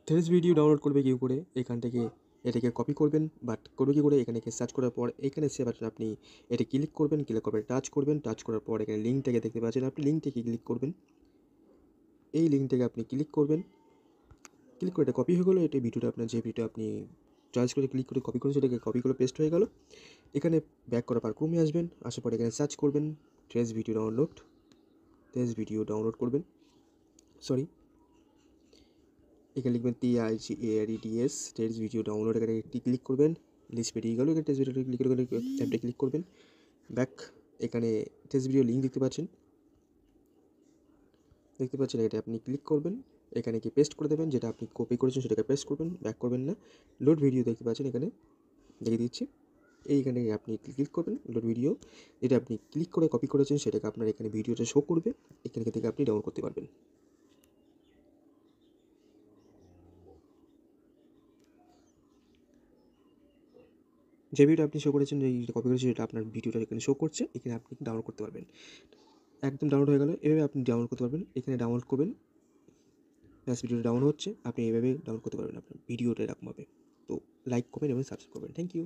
Threads video download করবে কী করে, এখান থেকে এটাকে কপি করবেন, বাট করবে কী করে, এখানে সার্চ করার পর এখানে সে বাটন আপনি এটা ক্লিক করবেন, ক্লিক করার টাচ করবেন, টাচ করার পর এখানে লিঙ্কটাকে দেখতে পাচ্ছেন, আপনি লিঙ্কটাকে ক্লিক করবেন, এই লিঙ্কটাকে আপনি ক্লিক করবেন, ক্লিক করে এটা কপি হয়ে গেলো। এটা ভিডিওটা আপনার যে ভিডিও আপনি চয়েস করে ক্লিক করে কপি করেন সেটাকে কপি করে পেস্ট হয়ে গেল। এখানে ব্যাক করার পর ক্রোমে আসবেন, আসার পর এখানে সার্চ করবেন threads video download, threads video download করবেন, সরি এখানে লিখবেন TIGAREDS থ্রেডস ভিডিও ডাউনলোড, এখানে একটি ক্লিক করবেন, লিস্ট বেরিয়ে গেল, এখানে টেক্সট ভিডিও ক্লিক করে অ্যাপটা ক্লিক করবেন, ব্যাক এখানে টেক্সট ভিডিও লিঙ্ক দেখতে পাচ্ছেন, এটা আপনি ক্লিক করবেন, এখানে কি পেস্ট করে দেবেন, যেটা আপনি কপি করেছেন সেটাকে পেস্ট করবেন, ব্যাক করবেন না, লোড ভিডিও দেখতে পাচ্ছেন, এখানে দেখিয়ে দিচ্ছি, এইখানে আপনি ক্লিক করবেন লোড ভিডিও, যেটা আপনি ক্লিক করে কপি করেছেন সেটাকে আপনার এখানে ভিডিওটা শো করবে, এখান থেকে আপনি ডাউনলোড করতে পারবেন। যে ভিডিও আপনি শো করেছেন, এই কপি করেছেন সেটা আপনার ভিডিওটা এখানে শো করছে, এখানে আপনি ডাউনলোড করতে পারবেন। একদম ডাউনলোড হয়ে গেল, এভাবে আপনি ডাউনলোড করতে পারবেন, এখানে ডাউনলোড করবেন, প্লাস ভিডিওটা ডাউনলোড হচ্ছে, আপনি এভাবে ডাউনলোড করতে পারবেন আপনার ভিডিওটা এরকমভাবে। তো লাইক, কমেন্ট এবং সাবস্ক্রাইব করবেন। Thank you.